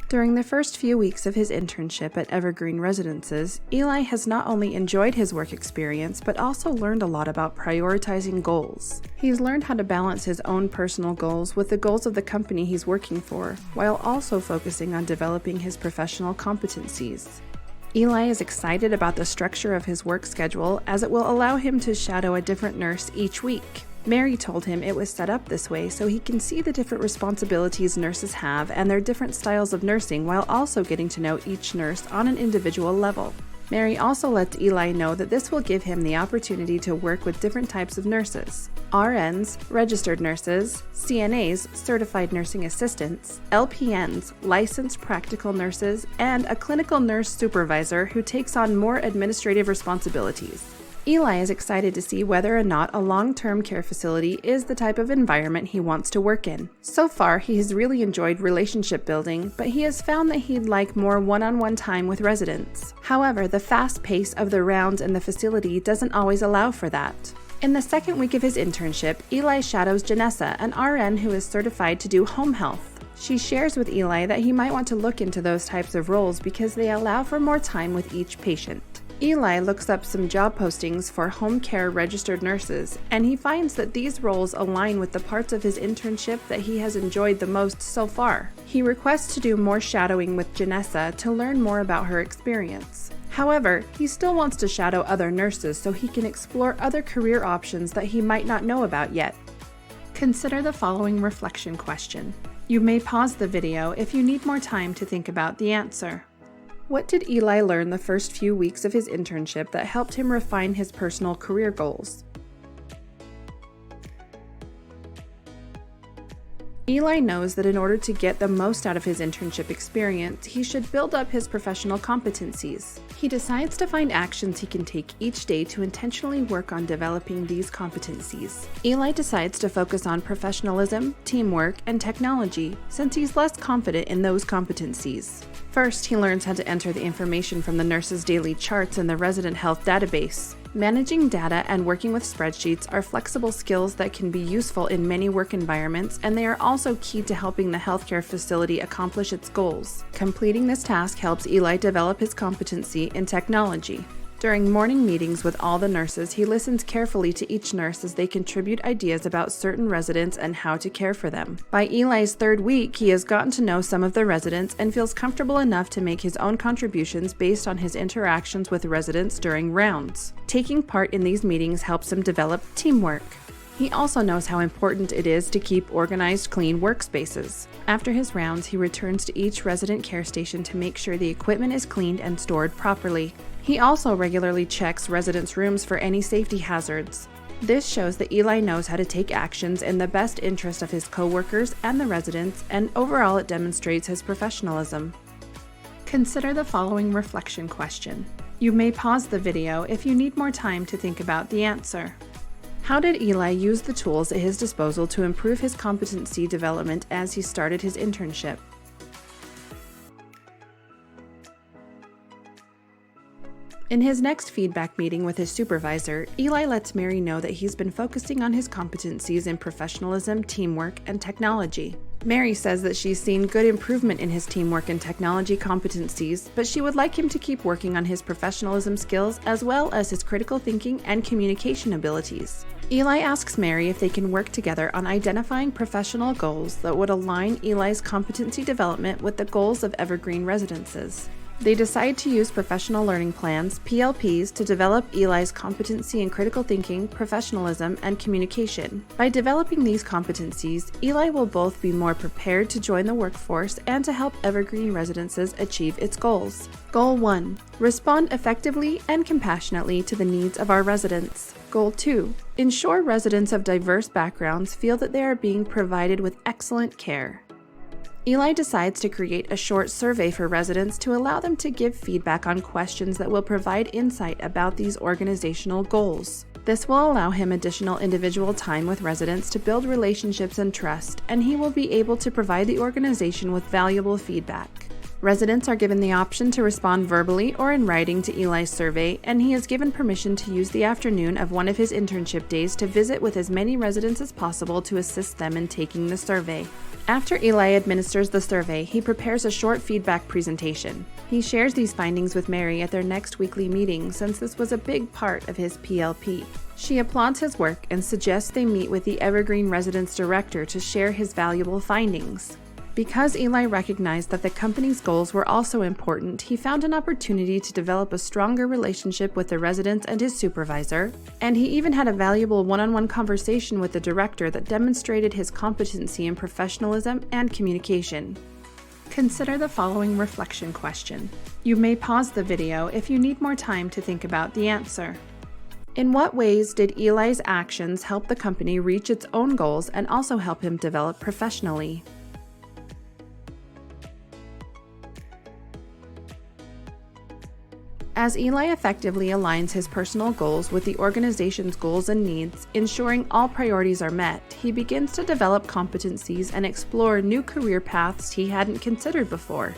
During the first few weeks of his internship at Evergreen Residences, Eli has not only enjoyed his work experience, but also learned a lot about prioritizing goals. He's learned how to balance his own personal goals with the goals of the company he's working for, while also focusing on developing his professional competencies. Eli is excited about the structure of his work schedule, as it will allow him to shadow a different nurse each week. Mary told him it was set up this way so he can see the different responsibilities nurses have and their different styles of nursing, while also getting to know each nurse on an individual level. Mary also lets Eli know that this will give him the opportunity to work with different types of nurses: RNs, registered nurses, CNAs, certified nursing assistants, LPNs, licensed practical nurses, and a clinical nurse supervisor who takes on more administrative responsibilities. Eli is excited to see whether or not a long-term care facility is the type of environment he wants to work in. So far, he has really enjoyed relationship building, but he has found that he'd like more one-on-one time with residents. However, the fast pace of the rounds in the facility doesn't always allow for that. In the second week of his internship, Eli shadows Janessa, an RN who is certified to do home health. She shares with Eli that he might want to look into those types of roles because they allow for more time with each patient. Eli looks up some job postings for home care registered nurses, and he finds that these roles align with the parts of his internship that he has enjoyed the most so far. He requests to do more shadowing with Janessa to learn more about her experience. However, he still wants to shadow other nurses so he can explore other career options that he might not know about yet. Consider the following reflection question. You may pause the video if you need more time to think about the answer. What did Eli learn the first few weeks of his internship that helped him refine his personal career goals? Eli knows that in order to get the most out of his internship experience, he should build up his professional competencies. He decides to find actions he can take each day to intentionally work on developing these competencies. Eli decides to focus on professionalism, teamwork, and technology, since he's less confident in those competencies. First, he learns how to enter the information from the nurse's daily charts in the resident health database. Managing data and working with spreadsheets are flexible skills that can be useful in many work environments, and they are also key to helping the healthcare facility accomplish its goals. Completing this task helps Eli develop his competency in technology. During morning meetings with all the nurses, he listens carefully to each nurse as they contribute ideas about certain residents and how to care for them. By Eli's third week, he has gotten to know some of the residents and feels comfortable enough to make his own contributions based on his interactions with residents during rounds. Taking part in these meetings helps him develop teamwork. He also knows how important it is to keep organized, clean workspaces. After his rounds, he returns to each resident care station to make sure the equipment is cleaned and stored properly. He also regularly checks residents' rooms for any safety hazards. This shows that Eli knows how to take actions in the best interest of his coworkers and the residents, and overall it demonstrates his professionalism. Consider the following reflection question. You may pause the video if you need more time to think about the answer. How did Eli use the tools at his disposal to improve his competency development as he started his internship? In his next feedback meeting with his supervisor, Eli lets Mary know that he's been focusing on his competencies in professionalism, teamwork, and technology. Mary says that she's seen good improvement in his teamwork and technology competencies, but she would like him to keep working on his professionalism skills as well as his critical thinking and communication abilities. Eli asks Mary if they can work together on identifying professional goals that would align Eli's competency development with the goals of Evergreen Residences. They decide to use professional learning plans, PLPs, to develop Eli's competency in critical thinking, professionalism, and communication. By developing these competencies, Eli will both be more prepared to join the workforce and to help Evergreen Residences achieve its goals. Goal 1. Respond effectively and compassionately to the needs of our residents. Goal 2. Ensure residents of diverse backgrounds feel that they are being provided with excellent care. Eli decides to create a short survey for residents to allow them to give feedback on questions that will provide insight about these organizational goals. This will allow him additional individual time with residents to build relationships and trust, and he will be able to provide the organization with valuable feedback. Residents are given the option to respond verbally or in writing to Eli's survey, and he is given permission to use the afternoon of one of his internship days to visit with as many residents as possible to assist them in taking the survey. After Eli administers the survey, he prepares a short feedback presentation. He shares these findings with Mary at their next weekly meeting since this was a big part of his PLP. She applauds his work and suggests they meet with the Evergreen Residence Director to share his valuable findings. Because Eli recognized that the company's goals were also important, he found an opportunity to develop a stronger relationship with the residents and his supervisor, and he even had a valuable one-on-one conversation with the director that demonstrated his competency in professionalism and communication. Consider the following reflection question. You may pause the video if you need more time to think about the answer. In what ways did Eli's actions help the company reach its own goals and also help him develop professionally? As Eli effectively aligns his personal goals with the organization's goals and needs, ensuring all priorities are met, he begins to develop competencies and explore new career paths he hadn't considered before.